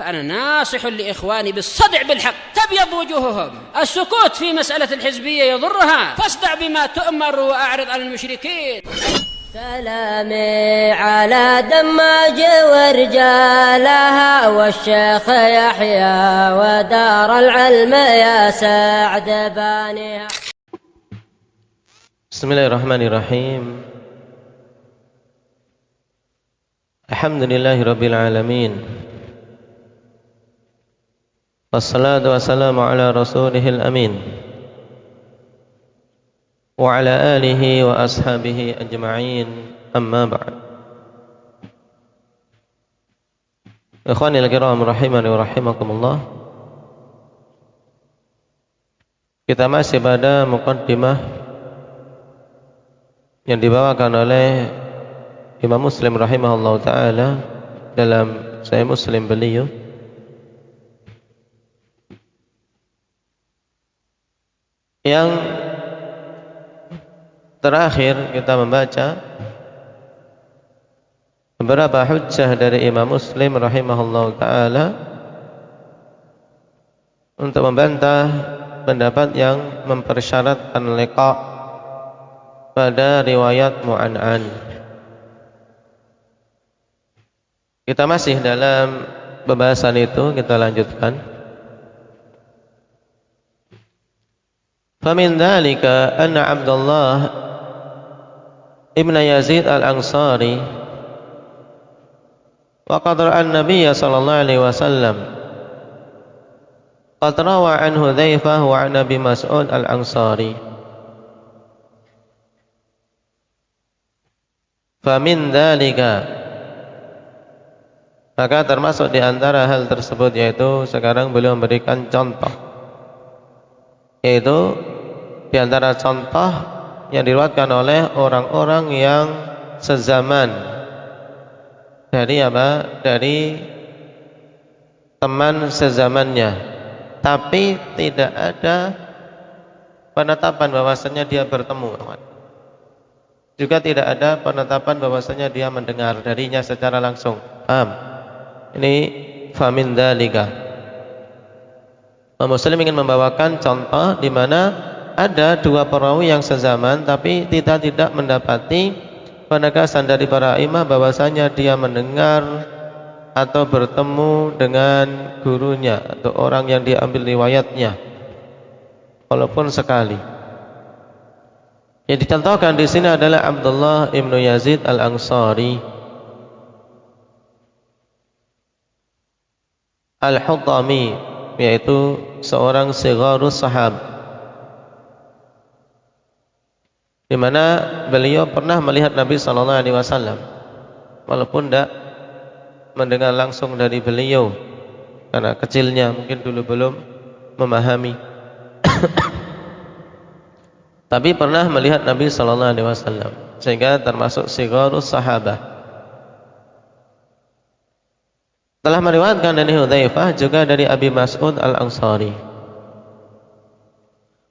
فأنا ناصح لإخواني بالصدع بالحق تبيض وجوههم. السكوت في مسألة الحزبية يضرها، فاصدع بما تؤمر وأعرض عن المشركين. سلامي على دماج ورجالها والشيخ يحيى ودار العلم يا سعد بانيها. Bismillahirrahmanirrahim. Alhamdulillahirabbil alamin. Wassalatu wassalamu ala rasulihil amin. Wa ala alihi wa ashabihi ajma'in. Amma ba'd. Ikhwanil kiram rahimani wa rahimakumullah. Kita masih pada muqaddimah yang dibawakan oleh Imam Muslim rahimahullah ta'ala dalam Sahih Muslim beliau, yang terakhir kita membaca beberapa hujjah dari Imam Muslim rahimahullah ta'ala untuk membantah pendapat yang mempersyaratkan liqa pada riwayat mu'an'an. Kita masih dalam pembahasan itu, kita lanjutkan. Famin dzalika anna Abdullah ibn Yazid al-Ansari wa qad ra'a an-nabiy sallallahu alaihi wasallam qad rawa an Hudzaifah wa an Abi Mas'ud al-Ansari. Famin dzalika, maka termasuk di antara hal tersebut yaitu sekarang beliau memberikan contoh, yaitu di antara contoh yang diriwayatkan oleh orang-orang yang sezaman dari apa? Dari teman sezamannya, tapi tidak ada penetapan bahwasanya dia bertemu. Juga tidak ada penetapan bahwasanya dia mendengar darinya secara langsung. Paham? Ini famin dzalika. Muslim ingin membawakan contoh di mana ada dua perawi yang sezaman tapi tidak mendapati penegasan dari para imam bahwasanya dia mendengar atau bertemu dengan gurunya atau orang yang diambil riwayatnya walaupun sekali. Yang dicontohkan di sini adalah Abdullah ibn Yazid al-Ansari al-Hutami, yaitu seorang sigharus sahab, di mana beliau pernah melihat Nabi sallallahu alaihi wasallam walaupun tidak mendengar langsung dari beliau karena kecilnya, mungkin dulu belum memahami. Tapi pernah melihat Nabi sallallahu alaihi wasallam, sehingga termasuk sigharus sahabah. Telah meriwayatkan dari Hudzaifah, juga dari Abi Mas'ud al-Ansari.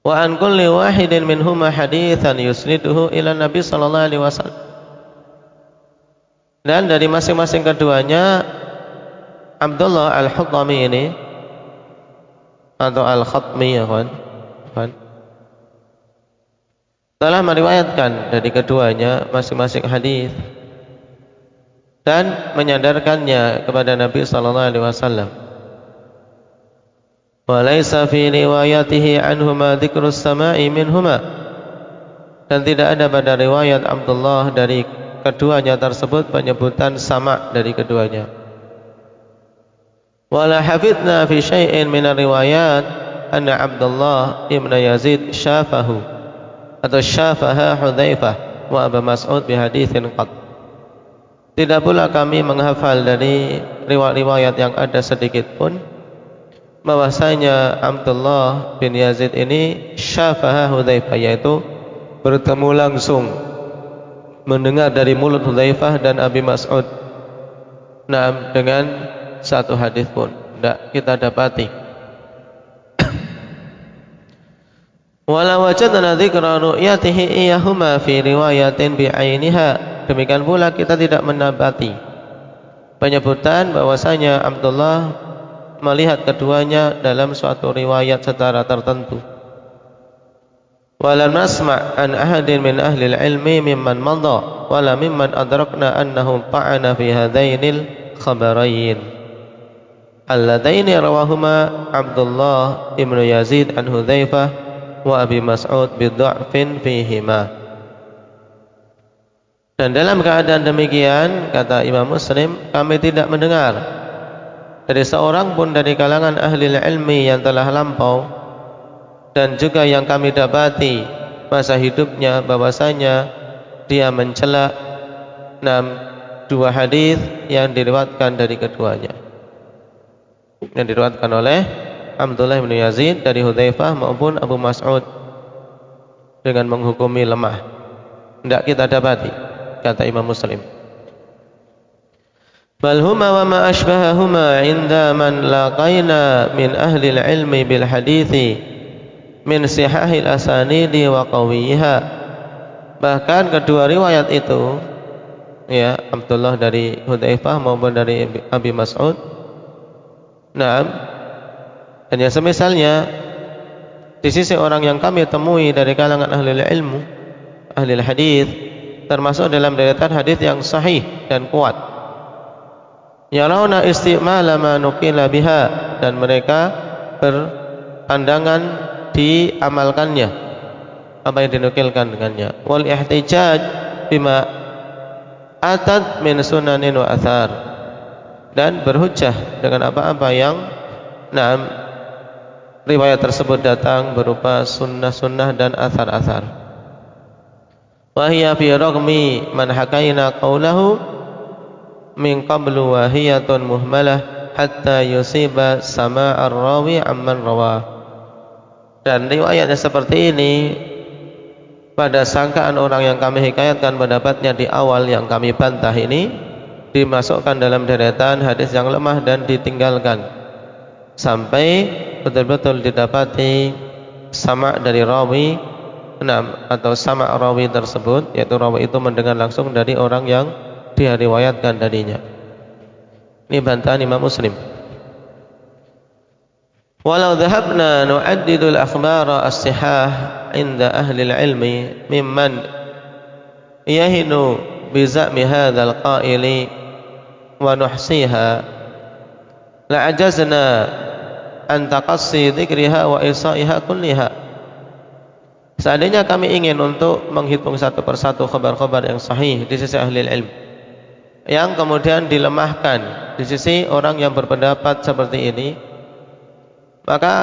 Wa an kulli wahidin minhuma haditsan yusniduhu ila Nabi sallallahu alaihi wasallam. Dan dari masing-masing keduanya, Abdullah al-Hutami ini atau al-Khatmi, ya kan? Telah meriwayatkan dari keduanya masing-masing hadis dan menyadarkannya kepada Nabi sallallahu alaihi wasallam. Wa laisa fi riwayatihi anhuma dzikrus sama'i minhuma, dan tidak ada pada riwayat Abdullah dari keduanya tersebut penyebutan sama dari keduanya. Wa la hafidna fi syai'in min riwayat anna Abdullah ibn Yazid syafahu atau syafaha Hudzaifah wa Abu Mas'ud bi haditsin qad. Tidak pula kami menghafal dari riwayat-riwayat yang ada sedikit pun bahwasanya Abdullah bin Yazid ini syafaha Hudzaifah, yaitu bertemu langsung mendengar dari mulut Hudzaifah dan Abi Mas'ud. Nah, dengan satu hadis pun tidak kita dapati. Wala wajadna dzikra ru'yatihi iyahuma fi riwayatin bi'ainiha. Demikian pula kita tidak mendapati penyebutan bahwasanya Abdullah melihat keduanya dalam suatu riwayat secara tertentu. Walam nasma' an ahadin min ahli al-ilmi mimman madha wala mimman adrakna annahu ta'ana fi hadainil khabarain alladaini rawahuma Abdullah ibn Yazid an Hudzaifah wa Abi Mas'ud bidha'fin fihima. Dan dalam keadaan demikian, kata Imam Muslim, kami tidak mendengar dari seorang pun dari kalangan ahli ilmi yang telah lampau dan juga yang kami dapati masa hidupnya bahwasanya dia mencela dua hadis yang diriwayatkan dari keduanya, yang diriwayatkan oleh Abdullah bin Yazid dari Hudzaifah maupun Abu Mas'ud dengan menghukumi lemah. Tidak kita dapati, kata Imam Muslim. Bal huma wa ma ashbahahuma inda man laqaina min ahli al-ilmi bil hadithi min sihahil asanidi wa qawiha. Bahkan kedua riwayat itu, ya, Abdullah dari Hudzaifah maupun dari Abi Mas'ud, dan yang semisalnya di sisi orang yang kami temui dari kalangan ahli ilmu, ahli hadis, termasuk dalam deretan hadis yang sahih dan kuat. Yarawna istimala ma nuqila biha, dan mereka berpandangan diamalkannya apa yang dinukilkan dengannya. Wal ihtijaj bima atat min sunanin wa athar, dan berhujjah dengan apa-apa yang riwayat tersebut datang berupa sunnah-sunnah dan athar-athar. Wa hiya fi ragmi man hakaina qawlahu min qablu wa hiyatun muhmalah hatta yusiba sama'ar rawi amman rawah. Dan riwayatnya seperti ini pada sangkaan orang yang kami hikayatkan pendapatnya di awal yang kami bantah ini dimasukkan dalam deretan hadis yang lemah dan ditinggalkan sampai betul-betul didapati sama' dari rawi atau sama' rawi tersebut, yaitu rawi itu mendengar langsung dari orang yang dia riwayatkan darinya. Ini bantahan Imam Muslim. Walau dhahabna nu'addidul akhbara as-sihah inda ahli al-ilmi mimman yahinu biza'mi hadzal qaili wa nuhsiha la'ajazna an taqassi dzikriha wa isaiha kulliha. Seandainya kami ingin untuk menghitung satu persatu khabar-khabar yang sahih di sisi ahli ilmu yang kemudian dilemahkan di sisi orang yang berpendapat seperti ini, maka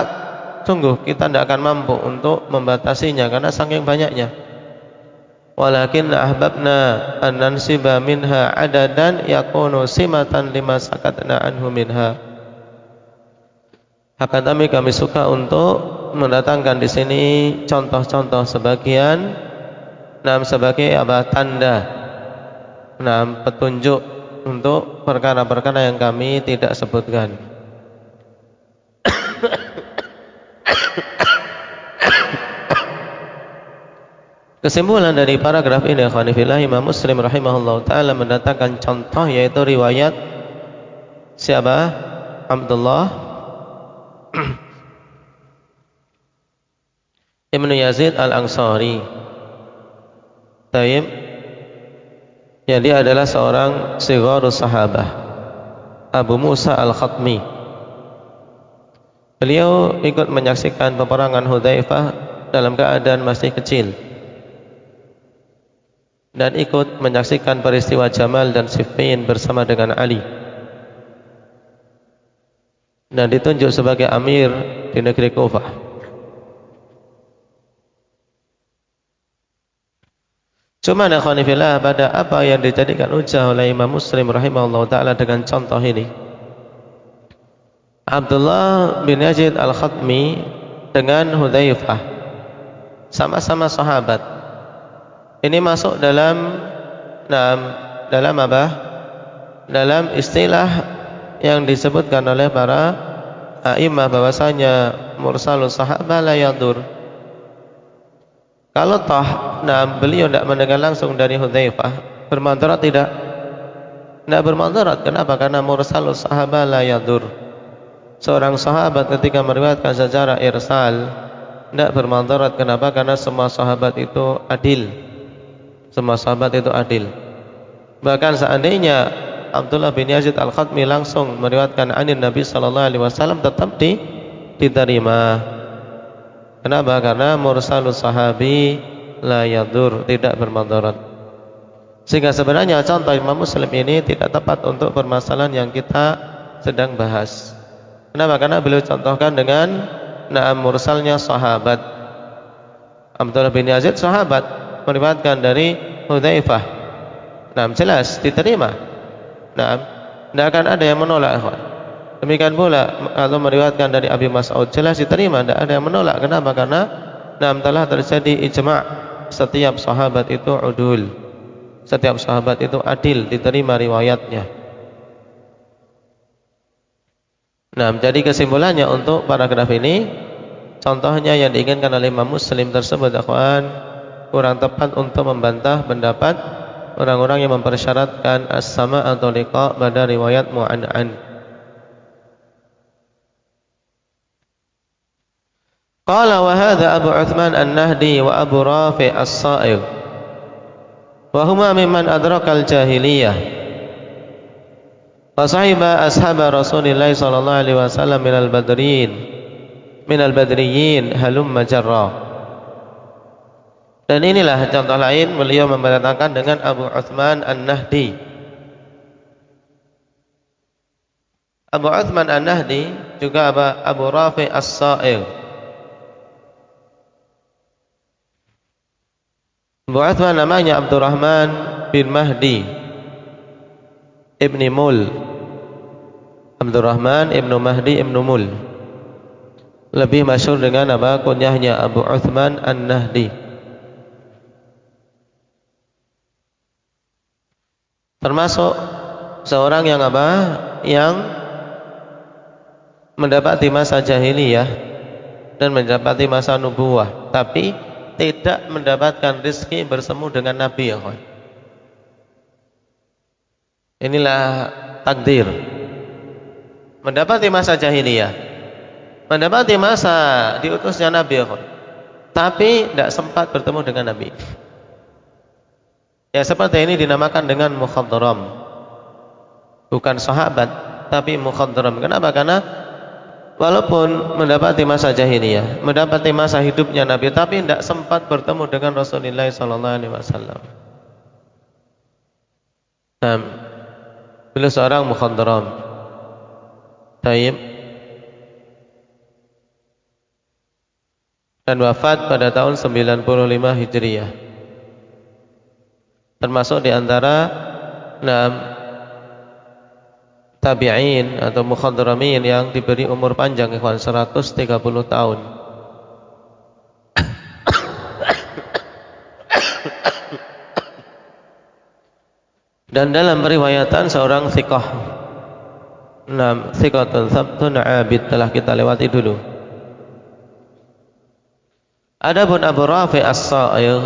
sungguh kita tidak akan mampu untuk membatasinya karena saking banyaknya. Walakin ahbabna an nansiba minha adadan yakunu simatan lima sakatna anhu minha. Akan kami suka untuk mendatangkan di sini contoh-contoh sebagian sebagai tanda petunjuk untuk perkara-perkara yang kami tidak sebutkan. Kesimpulan dari paragraf ini, ikhwanifillah, Imam Muslim rahimahullah ta'ala mendatangkan contoh, yaitu riwayat siapa? Abdullah Ibn Yazid al-Ansari. Taib, ya, dia adalah seorang sigharus sahabah, Abu Musa al-Khatmi. Beliau ikut menyaksikan peperangan Hudzaifah dalam keadaan masih kecil dan ikut menyaksikan peristiwa Jamal dan Siffin bersama dengan Ali, dan ditunjuk sebagai amir di negeri Kufah. Cuma ikhwanifillah, pada apa yang dijadikan hujah oleh Imam Muslim rahimahullah ta'ala dengan contoh ini, Abdullah bin Yazid al-Khatmi dengan Hudzaifah sama-sama sahabat. Ini masuk dalam apa? Dalam istilah yang disebutkan oleh para a'imah bahwasanya mursalus sahabah la yadur. Kalau beliau tidak mendengar langsung dari Hudzaifah, bermandarat tidak? Tidak bermandarat. Kenapa? Karena mursalus sahabah la yadur. seorang sahabat ketika meriwayatkan secara irsal tidak bermadarat. Kenapa? Karena semua sahabat itu adil. Semua sahabat itu adil. Bahkan seandainya Abdullah bin Yazid Al-Khatmi langsung meriwayatkan anin Nabi sallallahu alaihi wasallam, tetap diterima. Kenapa? Karena mursalus sahabi la yadur, tidak bermadarat. Sehingga sebenarnya contoh Imam Muslim ini tidak tepat untuk permasalahan yang kita sedang bahas. Kenapa? Karena beliau contohkan dengan mursalnya sahabat. Abdullah bin Yazid sahabat meriwayatkan dari Hudzaifah. Jelas diterima. Tidak akan ada yang menolak. Demikian pula kalau meriwayatkan dari Abi Mas'ud, jelas diterima, tidak ada yang menolak. Kenapa? Karena telah terjadi ijma', setiap sahabat itu udul, setiap sahabat itu adil, diterima riwayatnya. Jadi kesimpulannya untuk paragraf ini, contohnya yang diinginkan oleh Imam Muslim tersebut, akhwan, kurang tepat untuk membantah pendapat orang-orang yang mempersyaratkan as-sama' atau liqa pada riwayat mu'an'an. Qala wa hadha Abu Uthman An-Nahdi wa Abu Rafi' As-Sa'igh wa huma mimman adraka al-jahiliyah wa sahiba ashab Rasulillah sallallahu alaihi wasallam minal badriyin halumma jarra. Dan inilah contoh lain beliau memberitakan dengan Abu Uthman An-Nahdi. Abu Uthman An-Nahdi juga Abu Rafi' As-Sa'igh. Abu Uthman namanya Abdurrahman bin Mahdi Ibni Mul. Abdurrahman Ibnu Mahdi Ibnu Mul, lebih masyhur dengan kunyahnya Abu Uthman An-Nahdi. Termasuk seorang yang yang mendapati masa jahiliyah dan mendapati masa nubuwah, tapi tidak mendapatkan rezeki bersemu dengan Nabi. Inilah takdir. Mendapati masa jahiliyah, mendapati masa diutusnya Nabi, tapi tidak sempat bertemu dengan Nabi. Ya, seperti ini dinamakan dengan mukhadram. Bukan sahabat, tapi mukhadram. Kenapa? Karena walaupun mendapati masa jahiliyah, mendapati masa hidupnya Nabi, tapi tidak sempat bertemu dengan Rasulullah SAW. Beliau seorang mukhadram. Taib. Dan wafat pada tahun 95 Hijriah. Termasuk di antara tabi'in atau mukhadramin yang diberi umur panjang, 130 tahun. Dan dalam periwayatan seorang thiqah, thiqatun thabtun abid, telah kita lewati dulu. Adapun Abu Rafi' As-Sa'igh,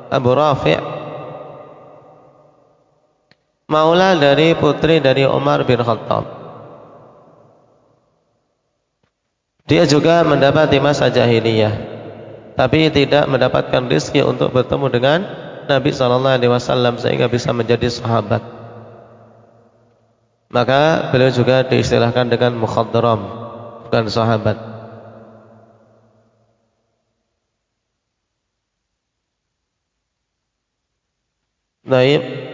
Abu Rafi' maula dari putri dari Umar bin Khattab. Dia juga mendapati masa jahiliyah, tapi tidak mendapatkan rezeki untuk bertemu dengan Nabi SAW sehingga bisa menjadi sahabat. Maka beliau juga diistilahkan dengan mukhadram, bukan sahabat. Baik.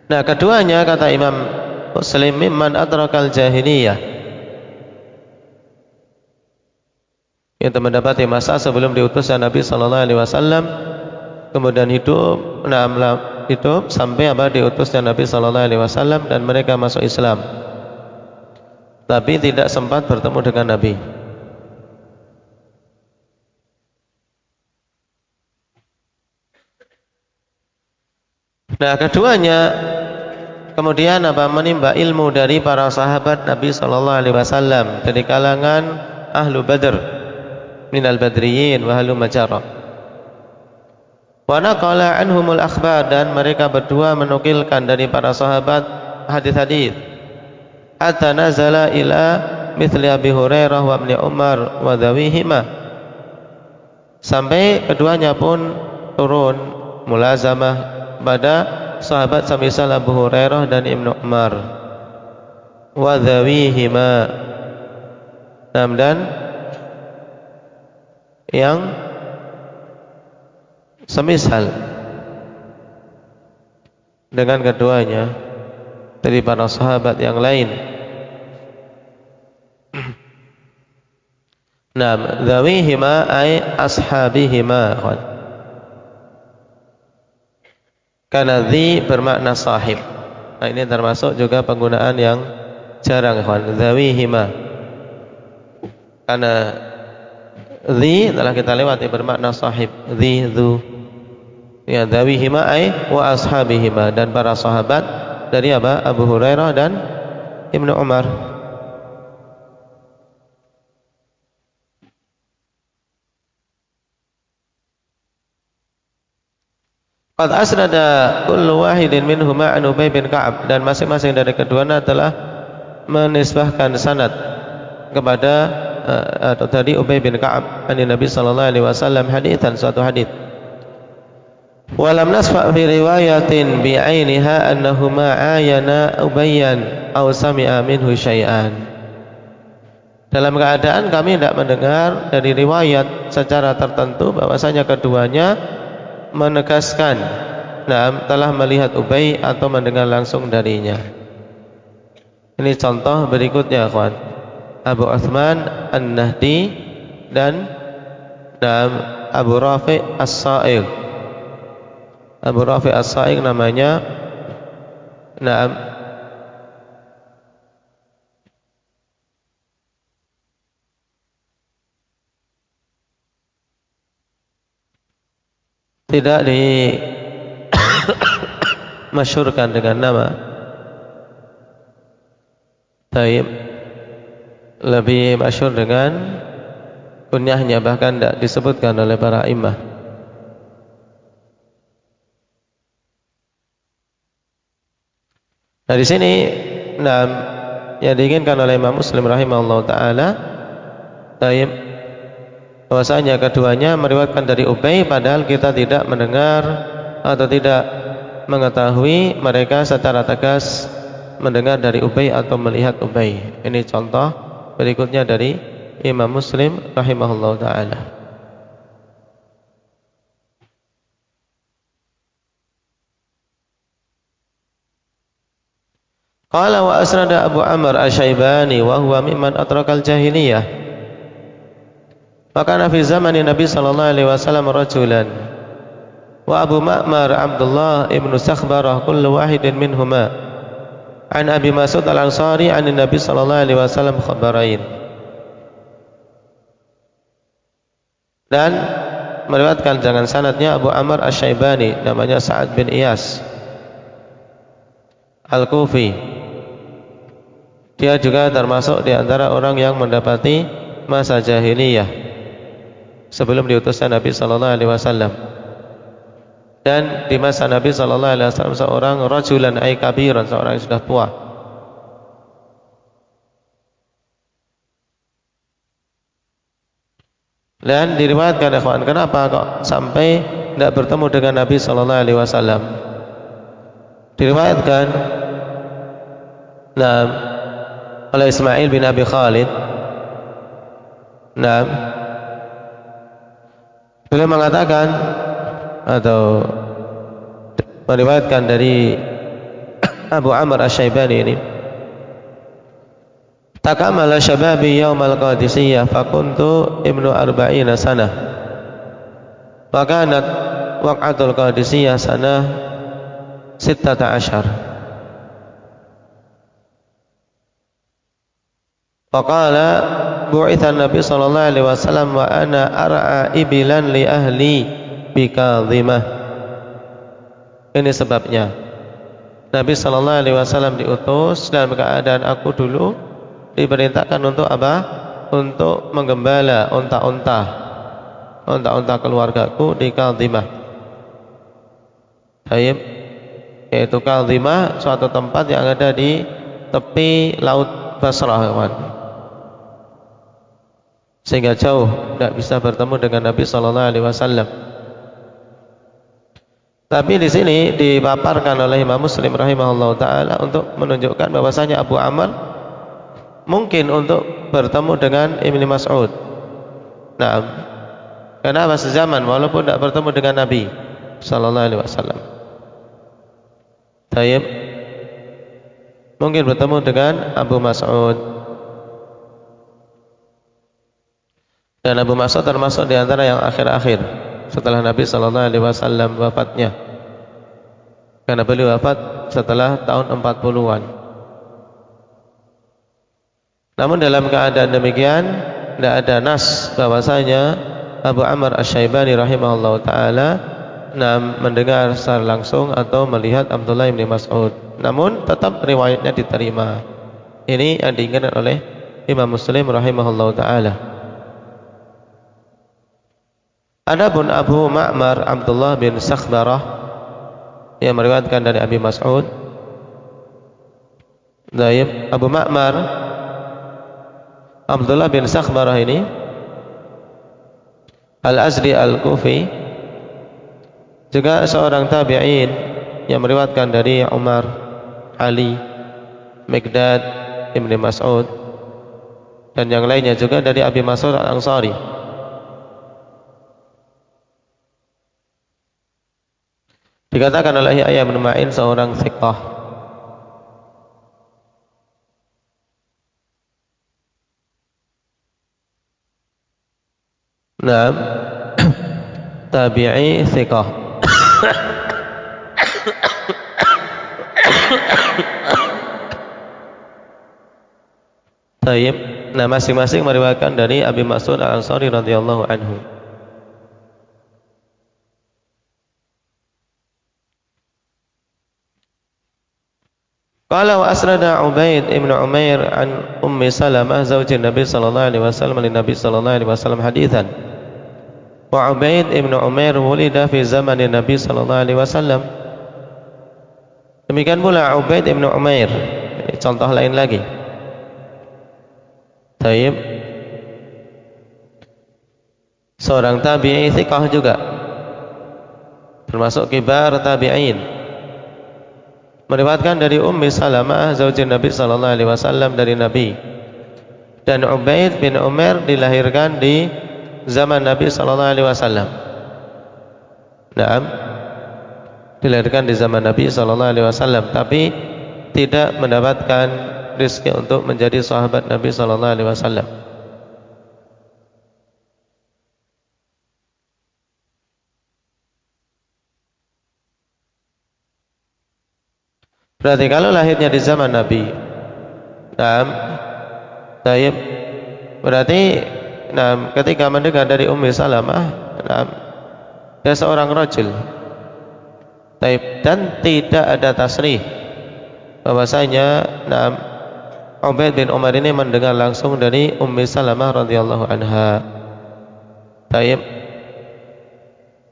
Nah, keduanya kata Imam Muslim, mimman adrakal jahiliyah, yang mendapati masa sebelum diutusnya Nabi SAW, kemudian hidup sampai diutusnya Nabi SAW dan mereka masuk Islam, tapi tidak sempat bertemu dengan Nabi. Nah, keduanya kemudian menimba ilmu dari para sahabat Nabi SAW dari kalangan ahlu Badr, minal badriyin wa ahlu majarah. Wa naqala anhumul akhbar, dan mereka berdua menukilkan dari para sahabat hadis-hadis. hatta nazala ila mithli Abi Hurairah wa Ibnu Umar wa dhawihima, sampai keduanya pun turun mulazamah pada sahabat semisal Abu Hurairah dan Ibnu Umar wa dhawihima, dan yang semisal dengan keduanya dari para sahabat yang lain. Naam, dhawihima ay ashabihima. Karena dhi bermakna sahib. Nah, ini termasuk juga penggunaan yang jarang, ikhwan. Dhawihima. Karena dhi telah kita lewati bermakna sahib. Dhi, dhu. Ya, dhawihima ay wa ashabihima, dan para sahabat dari apa? Abu Hurairah dan Ibnu Umar. Qad asnada kullu wahidin minhuma an Ubay bin Ka'ab, dan masing-masing dari keduanya telah menisbahkan sanad kepada atau tadi Ubay bin Ka'ab dari Nabi sallallahu alaihi wasallam haditsan, suatu hadits. Walam nasfa fi riwayatin bi ainiha annahuma ayana Ubayyan aw sami'a minhu syai'an. Dalam keadaan kami tidak mendengar dari riwayat secara tertentu bahwasanya keduanya menegaskan telah melihat Ubay atau mendengar langsung darinya. Ini contoh berikutnya, kawan. Abu Uthman An-Nahdi dan Abu Rafi As-Sa'ig. Abu Rafi As-Sa'ig namanya tidak dimasyhurkan dengan nama. Taib, lebih masyhur dengan kunyahnya, bahkan tidak disebutkan oleh para imam. Nah, di sini yang diinginkan oleh Imam Muslim rahimahullah taala, taib, bahwasanya keduanya meriwayatkan dari Ubay, padahal kita tidak mendengar atau tidak mengetahui mereka secara tegas mendengar dari Ubay atau melihat Ubay. Ini contoh berikutnya dari Imam Muslim rahimahullah taala. Qala wa asnada Abu Amr Asy-Syaibani wa huwa mimman atrakal jahiliyah. Maka fi zaman Nabi sallallahu alaihi wasallam rajulan wa Abu Ma'mar Abdullah ibn Sakhbarah kullu wahidin minhuma an Abi Mas'ud Al-Ansari an Nabi sallallahu alaihi wasallam khabarain. Dan meriwayatkan dengan sanadnya Abu Amr Asy-Syaibani, namanya Sa'ad bin Iyas Al-Kufi. Dia juga termasuk di antara orang yang mendapati masa jahiliyah sebelum diutusnya Nabi sallallahu alaihi wasallam. Dan di masa Nabi sallallahu alaihi wasallam seorang rajulan ay kabiran, seorang yang sudah tua. Dan diriwayatkan, ikhwan, kenapa kok sampai tidak bertemu dengan Nabi sallallahu alaihi wasallam? Diriwayatkan oleh Ismail bin Abi Khalid. Beliau mengatakan atau meriwayatkan dari Abu Amr Asy-Syaibani ini, takamala syababi yaumal Qadisiyah fakuntu ibnu arba'ina sanah wa kanat waq'atul Qadisiyah sanah 16. Faqala bu'itha Nabi sallallahu alaihi wasallam wa ana ar'a ibilan li ahli bikadhimah. Ini sebabnya Nabi sallallahu alaihi wasallam diutus dalam keadaan aku dulu diperintahkan untuk apa? Untuk menggembala unta-unta keluargaku di Kadhimah. Baik, yaitu Kadhimah, suatu tempat yang ada di tepi laut Basrah, kawan. Sehingga jauh, tidak bisa bertemu dengan Nabi sallallahu alaihi wasallam. Tapi di sini dipaparkan oleh Imam Muslim rahimahullah taala untuk menunjukkan bahwasanya Abu Amr mungkin untuk bertemu dengan Ibnu Mas'ud. Nah, karena sezaman walaupun tidak bertemu dengan Nabi sallallahu alaihi wasallam. Tayyib, mungkin bertemu dengan Abu Mas'ud. Dan Abu Mas'ud termasuk di antara yang akhir-akhir setelah Nabi sallallahu alaihi wasallam wafatnya. Karena beliau wafat setelah tahun 40-an. Namun dalam keadaan demikian tidak ada nas bahwasanya Abu Amr Asy-Syaibani rahimahullah taala mendengar secara langsung atau melihat Abdullah bin Mas'ud. Namun tetap riwayatnya diterima. Ini yang diinginkan oleh Imam Muslim rahimahullah taala. Adapun Abu Ma'mar Abdullah bin Sakhbarah yang meriwayatkan dari Abi Mas'ud. Abu Ma'mar Abdullah bin Sakhbarah ini Al-Azdi Al-Kufi, juga seorang tabi'in yang meriwayatkan dari Umar, Ali, Miqdad, Ibnu Mas'ud dan yang lainnya, juga dari Abi Mas'ud Al-Ansari. Dikatakan oleh Yahya bin Ma'in seorang thiqah. Naam, tabi'i thiqah. Tayyib. Nah, masing-masing meriwayatkan dari Abi Mas'ud Al-Ansari radhiyallahu anhu. Qala wa asnada Ubaid ibn Umair an Ummi Salamah zawji Nabi sallallahu alaihi wasallam li Nabi sallallahu alaihi wasallam haditsan. Wa Ubaid ibn Umair wulida fi zaman Nabi sallallahu alaihi wasallam. Demikian pula Ubaid ibn Umair. Ini contoh lain lagi. Tayyib. Seorang tabi'i thiqah juga. Termasuk kibar tabi'in. Meriwayatkan dari Ummi Salamah zauji Nabi sallallahu alaihi wasallam dari Nabi. Dan Ubaid bin Umar dilahirkan di zaman Nabi sallallahu alaihi wasallam. Naam. Dilahirkan di zaman Nabi sallallahu alaihi wasallam, tapi tidak mendapatkan rezeki untuk menjadi sahabat Nabi sallallahu alaihi wasallam. Berarti kalau lahirnya di zaman Nabi, tayyib, berarti ketika mendengar dari Ummi Salamah, dia seorang rajul, tayyib, dan tidak ada tasrih bahwasanya Ubaid bin Umar ini mendengar langsung dari Ummi Salamah radhiyallahu anha, tayyib,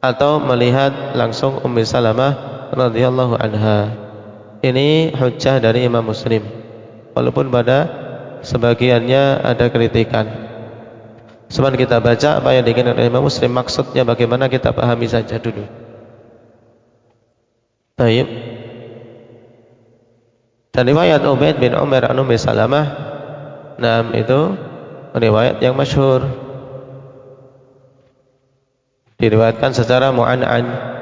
atau melihat langsung Ummi Salamah radhiyallahu anha. Ini hujjah dari Imam Muslim, walaupun pada sebagiannya ada kritikan. Sebab kita baca apa yang diinginkan oleh Imam Muslim, maksudnya bagaimana kita pahami saja dulu. Baik. Dan riwayat Ubaid bin Umar an Ummi Salamah, itu riwayat yang masyhur, diriwayatkan secara mu'an'an.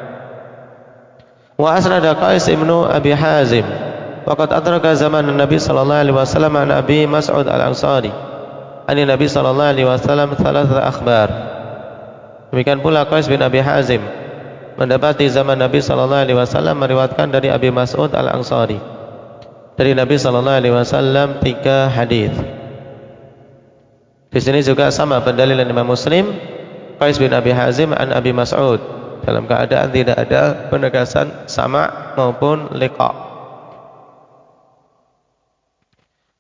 Wa asnada Qais ibnu Abi Hazim waqad adraka zaman Nabi sallallahu alaihi wasallam an Abi Mas'ud Al-Ansari ani Nabi sallallahu alaihi wasallam thalathah akhbar. Demikian pula Qais bin Abi Hazim mendapati zaman Nabi sallallahu alaihi wasallam meriwayatkan dari Abi Mas'ud Al-Ansari dari Nabi sallallahu alaihi wasallam 3 hadis. Di sini juga sama pendalilan Imam Muslim, Qais bin Abi Hazim an Abi Mas'ud, dalam keadaan tidak ada penegasan sama maupun liqa.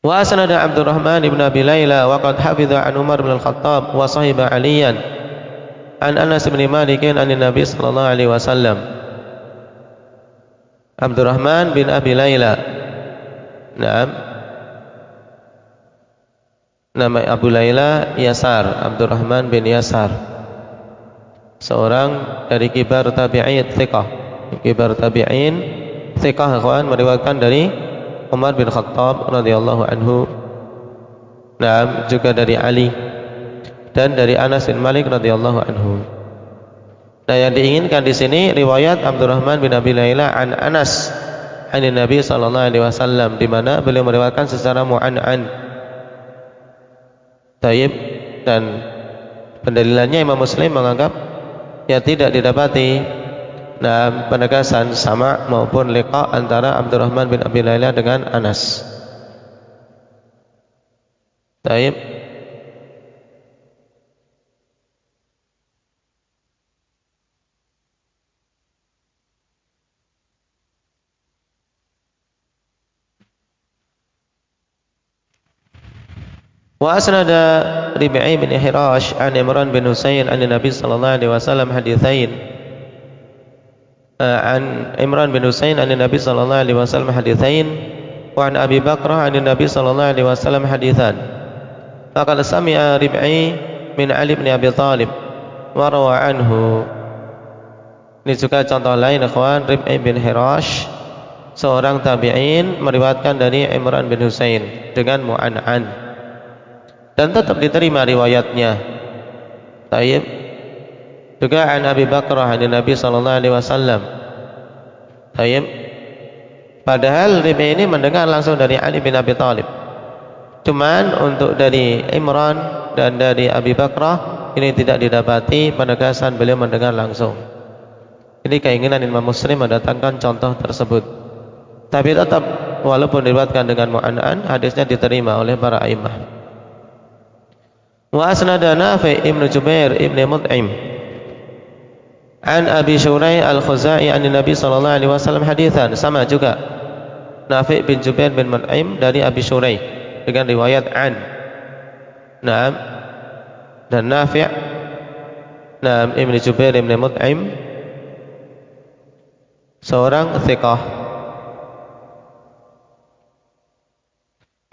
Wa asnada Abdurrahman ibn Abi Layla wa qad hafidha an Umar bin Al-Khattab wa sahiba Aliyan an Anas bin Malik an Nabi sallallahu alaihi wasallam. Abdurrahman bin Abi Layla nama Abu Laila Yasar, Abdurrahman bin Yasar, seorang dari kibar tabi'in thiqah. Kibar tabi'in thiqah ikhwan, meriwayatkan dari Umar bin Khattab radhiyallahu anhu, nah juga dari Ali dan dari Anas bin Malik radhiyallahu anhu. Nah, yang diinginkan di sini riwayat Abdurrahman bin Abi Laila an Anas an Nabi sallallahu alaihi wasallam, di mana beliau meriwayatkan secara mu'an'an. Taib, dan pendalilannya Imam Muslim menganggap ya tidak didapati penegasan sama maupun liqa antara Abdurrahman bin Abi Laila dengan Anas. Taib. Wa asnada Rib'i bin Hirash an Imran bin Husain an Nabi sallallahu alaihi wasallam haditsain an Imran bin Husain an Nabi sallallahu alaihi wasallam haditsain wa an Abi Bakrah an Nabi sallallahu alaihi wasallam haditsan. Faqad sami'a Rib'i min Ali bin Abi Thalib wa rawa anhu. Ini juga contoh lain ikhwan, Rib'i bin Hirash seorang tabi'in meriwayatkan dari Imran bin Husain dengan mu'an'an dan tetap diterima riwayatnya. Taib. Juga an Abi Bakrah an Nabi sallallahu alaihi wasallam. Taib. Padahal Rib'i ini mendengar langsung dari Ali bin Abi Thalib. Cuman untuk dari Imran dan dari Abi Bakrah ini tidak didapati penegasan beliau mendengar langsung. Ini keinginan Imam Muslim mendatangkan contoh tersebut. Tapi tetap walaupun diriwayatkan dengan mu'an'an, hadisnya diterima oleh para a'immah. Wa asnada Nafi' ibn Jubair ibn Mut'im an Abi Syurai al-Khuzai an Nabi sallallahu alaihi wasallam haditsan, sama juga Nafi' bin Jubair bin Mut'im dari Abi Syurai dengan riwayat an. Naam. Dan Nafi' Naam ibn Jubair ibn Mut'im seorang thiqah,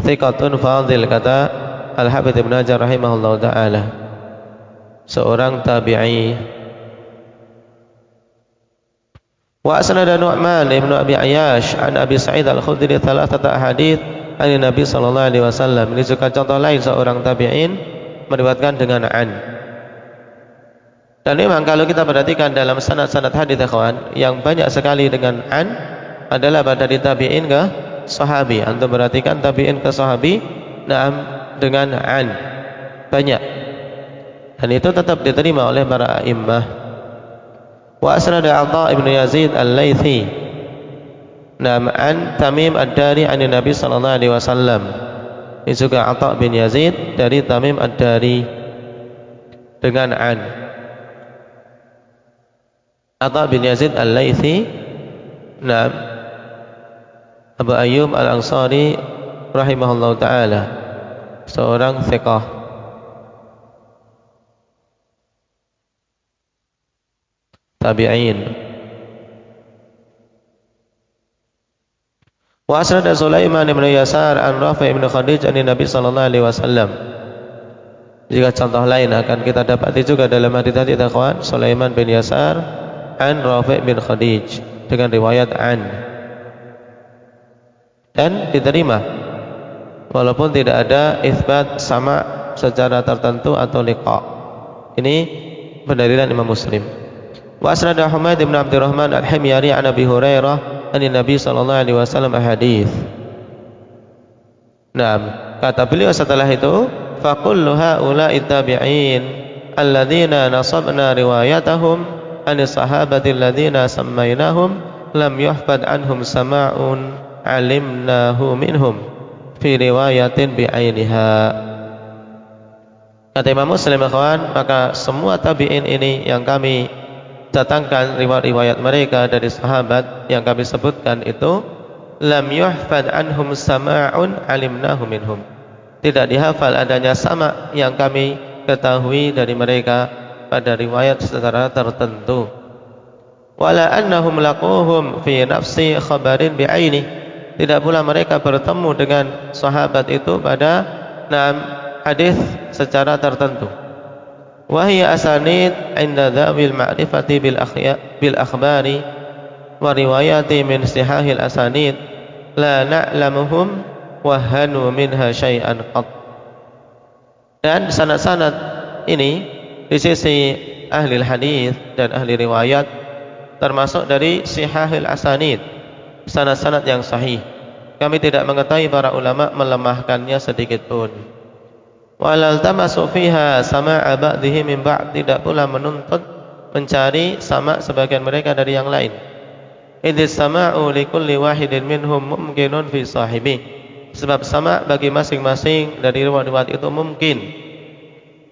thiqatun fadil, kata Al-Hafidz Ibnu Hajar rahimahullah ta'ala, seorang tabi'i. Wa asnada Nu'man ibnu Abi Ayyash an Abi Sa'id al-Khudri thalathata ahadits an Nabi sallallahu alaihi wasallam. Ini juga contoh lain seorang tabi'in meriwayatkan dengan an. Dan memang kalau kita perhatikan dalam sanad-sanad hadits ikhwan, yang banyak sekali dengan an adalah dari tabi'in ke sahabi. Antum perhatikan tabi'in ke sahabi, na'am, dengan an banyak, dan itu tetap diterima oleh para a'immah. Wa asnada Atha ibn Yazid al-Laythi nam an Tamim ad-Dari an Nabi sallallahu alaihi wasallam. Ini juga Atha bin Yazid dari Tamim ad-Dari dengan an. Atha bin Yazid al-Laythi nam Abu Ayyub al-Ansari rahimahullahu ta'ala, seorang thiqah. Tabi'in. Wa asnada Sulaiman ibn Yasar an Rafi' ibn Khadij an Nabi sallallahu alaihi wasallam. Jika contoh lain akan kita dapati juga dalam hadits tadi ikhwan, Sulaiman bin Yasar an Rafi' bin Khadij dengan riwayat an, dan diterima walaupun tidak ada itsbat sama secara tertentu atau liqa. Ini pendalilan Imam Muslim. Wa asnada Humaid bin Abdurrahman al-Himyari an Abi Hurairah an Nabi sallallahu alaihi wasallam hadits. Naam, kata beliau setelah itu, fa kullu haula'i tabi'in alladzina nasabna riwayatahum an sahabati alladzina sammainahum lam yuhfad anhum sama'un alimnahu minhum fi riwayatin bi'ainiha. Kata Imam Muslim ikhwan, maka semua tabi'in ini yang kami datangkan riwayat mereka dari sahabat yang kami sebutkan itu, lam yuhfad anhum sama'un alimnahu minhum, tidak dihafal adanya sama yang kami ketahui dari mereka pada riwayat secara tertentu. Wala annahum laquhum fi nafsi khabarin bi'aini, tidak pula mereka bertemu dengan sahabat itu pada hadis secara tertentu. Wa hiya asanid 'inda dzawil ma'rifati bil akhbari wa riwayati min sihahil asanid la na'lamuhum wahanu minha syai'an qat. Dan sanad-sanad ini di sisi ahli hadis dan ahli riwayat termasuk dari sihahil asanid, sanad-sanad yang sahih. Kami tidak mengetahui para ulama melemahkannya sedikit pun. Walal tamasu fiha sama'a ba'dihi min ba'd, tidak pula menuntut mencari sama sebagian mereka dari yang lain. Idz sama'u likulli wahidin minhum mumkinun fi sahibi, sebab sama bagi masing-masing dari riwayat itu mungkin.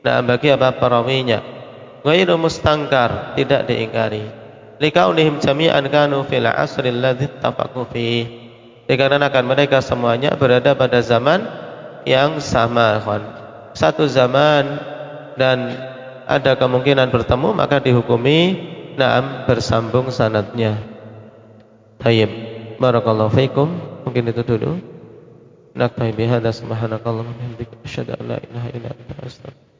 Nah, bagi apa perawinya, ghairu mustangkar, tidak diingkari. Likaunihim jami'an kanu fil asri alladzi ittafaqu fihi, dikarenakan mereka semuanya berada pada zaman yang sama, satu zaman, dan ada kemungkinan bertemu, maka dihukumi na'am bersambung sanadnya. Tayyib, barakallahu fikum. Mungkin itu dulu. Naktahi bihadza, subhanakallahumma wa bihamdika, asyhadu an la ilaha illa anta, astaghfiruka.